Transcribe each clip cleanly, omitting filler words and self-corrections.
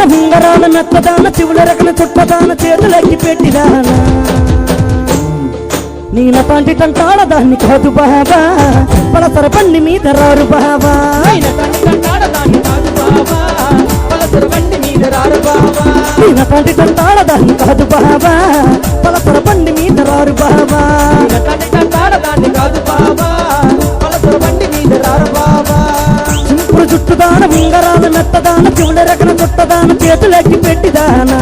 ఉంగరాల మెత్తదాన చెవుల రకల చుట్టదాన చేతులెక్కి పెట్టిదానా నీల తండ్రి టంటాడ దాన్ని కాదు బాబా పలసర బండి మీద రారు బాబా నీల తండ్రి టంటాడ దాన్ని కాదు బాబా పలసర బండి మీద రారు బాబా సింపురు చుట్టుదాన ఉంగరాల మెత్తదాన చెవుల రకల చుట్టదాన చేతులెక్కి పెట్టిదానా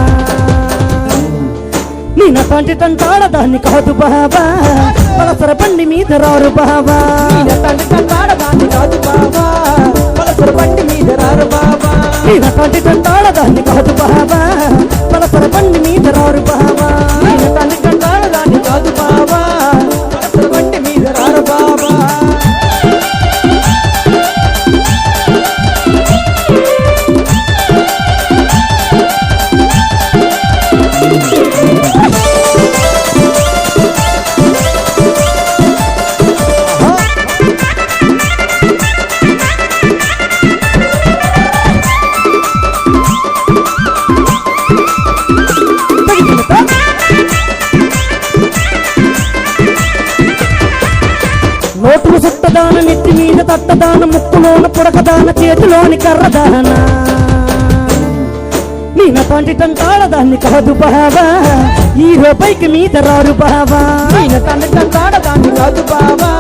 నీన తండ్రి టంటాడ దాన్ని కాదు బాబా పలసర బండి మీద రారు బాబా నీన తండ్రి టంటాడ దాన్ని కాదు బాబా పలసర బండి మీద రారు బాబా నోటులు సుట్టదాన నెత్తి మీద తట్టదాన ముక్కులోన పుడకదాన చేతిలోని కర్రదాన నీన తండ్రి టంటాడ దాన్ని కాదు బాబా ఈ రూపాయికి మీద రారు బాబా నీన తండ్రి టంటాడ దాన్ని కాదు బాబా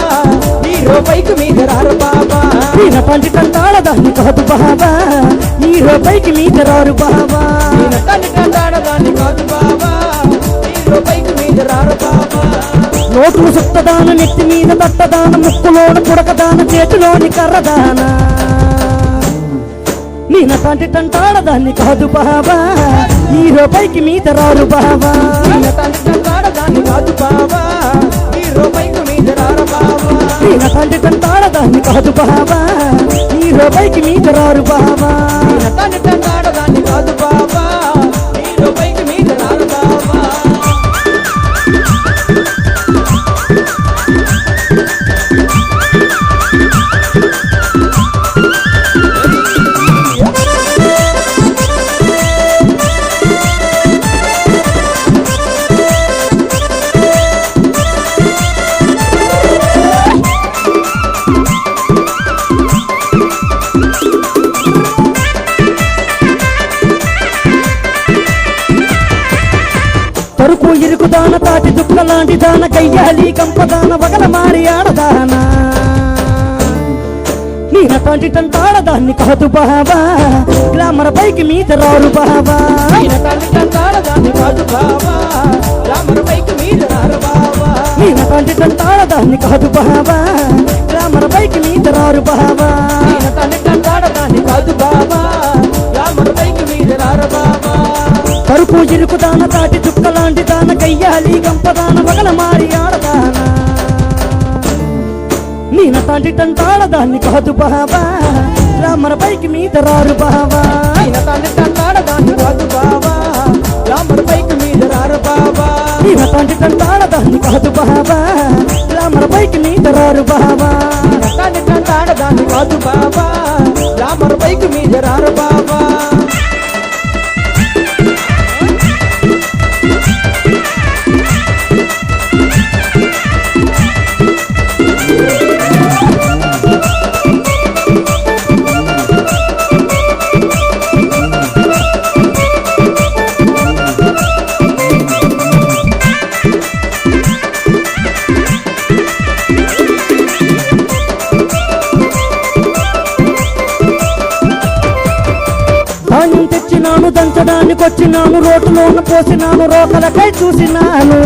ఈ రూపాయికి మీద రారు బాబా నీన తండ్రి టంటాడ దాన్ని కాదు బాబా ఈ రూపాయికి మీద రారు బాబా నీన తండ్రి టంటాడ దాన్ని కాదు బాబా ఈ రూపాయికి మీద రారు బాబా నోటులు సుట్టదాన నెత్తి మీద తట్టదాన ముక్కులోన పుడకదాన చేతిలోని కర్రదాన నీన తండ్రి టంటాడ దాన్ని కాదు బాబా ఈ రూపాయికి మీద రారు బాబా నీన తండ్రి టంటాడ దాన్ని కాదు బాబా ఈ రూపాయికి మీద రారు బాబా నీన తండ్రి టంటాడ దాన్ని కాదు బాబా ఈ రూపాయికి మీద రారు బాబా నీన తండ్రి టంటాడ దాన్ని కాదు బాబా ఈ రూపాయికి మీద రారు బాబా తరుకు ఇరుకుదాన తాటి దుక్కలాంటి దాన గయ్యాలి కంపదాన వగల మారి ఆడదానా నీన తండ్రి టంటాడ దాన్ని కాదు బాబా గ్లామర్ పైకి మీద రారు బాబా నీన తండ్రి టంటాడ దాన్ని కాదు బాబా గ్లామర్ పైకి మీద రారు బాబా నీన తండ్రి టంటాడ దాన్ని కాదు బాబా గ్లామర్ పైకి మీద రారు బాబా నీన తండ్రి టంటాడ దాన్ని కాదు బాబా గ్లామర్ పైకి మీద రారు బాబా తరుపు ఇరుకుదాన తాటి చుక్కలాంటి దాన గయ్యాలి గంపదాన వగల మారి ఆడదానా నీన తండ్రి టంటాడ దాన్ని కాదు బాబా గ్లామర్ పైకి మీద రారు బాబా నీన తండ్రి టంటాడ దాన్ని కాదు బాబా గ్లామర్ పైకి మీద రారు బాబా నీన తండ్రి టంటాడ దాన్ని కాదు బాబా గ్లామర్ పైకి మీద రారు బాబా నీన తండ్రి టంటాడ దాన్ని కాదు బాబా గ్లామర్ పైకి మీద రారు బాబా ధాన్యం తెచ్చినాను దంచడానికి వచ్చినాను రోడ్డులోన పోసినాను రోకలకై చూసినాను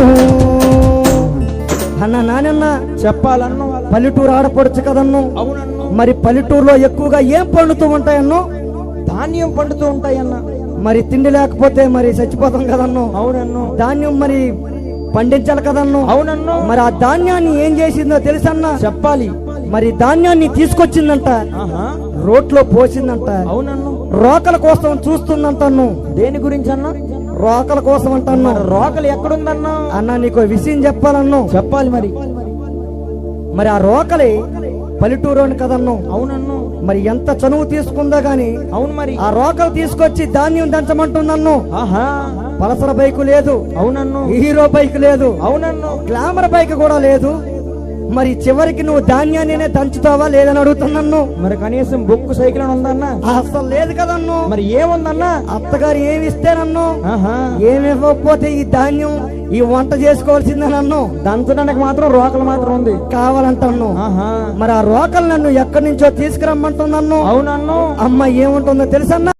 అన్న నానన్న చెప్పాలన్ను పల్లెటూరు ఆడపడుచు కదన్ను అవునన్ను మరి పల్లెటూరులో ఎక్కువగా ఏం పండుతూ ఉంటాయన్ను ధాన్యం పండుతూ ఉంటాయన్న మరి తిండి లేకపోతే మరి చచ్చిపోతాం కదన్ను అవునన్ను ధాన్యం మరి పండించాలి కదన్ను అవునన్ను మరి ఆ ధాన్యాన్ని ఏం చేసిందో తెలుసన్నా చెప్పాలి మరి ధాన్యాన్ని తీసుకొచ్చిందంట రోట్లో పోసిందంట అవునన్ను రోకల కోసం చూస్తుందంటన్ను దేని గురించి అన్నా రోకల కోసం అంటాను రోకలు ఎక్కడుందన్నా అన్న నీకు విషయం చెప్పాలన్ను చెప్పాలి మరి మరి ఆ రోకలి పల్లెటూరు కదన్ను అవునన్ను మరి ఎంత చనువు తీసుకుందా గాని అవును మరి. ఆ రోకలు తీసుకొచ్చి ధాన్యం దంచమంటుంది నన్ను. ఆహా, పలసర బైక్ లేదు, అవునన్ను. హీరో బైక్ లేదు, అవునన్ను. గ్లామర్ బైక్ కూడా లేదు. మరి చివరికి నువ్వు ధాన్యాన్ని దంచుతావా లేదని అడుగుతున్నాను. మరి కనీసం బొక్కు సైకిల్ అని ఉందన్నా? అసలు లేదు కదన్ను. మరి ఏముందన్నా? అత్తగారు ఏమి ఇస్తే నన్ను, ఆహా, ఏమి ఇవ్వకపోతే ఈ ధాన్యం ఈ వంట చేసుకోవాల్సిందే నన్ను. దంచడానికి మాత్రం రోకలు మాత్రం ఉంది కావాలంటాను. ఆహా, మరి ఆ రోకలు నన్ను ఎక్కడి నుంచో తీసుకురమ్మంటున్నాను. అవునన్ను. అమ్మ ఏముంటుందో తెలుసన్నా?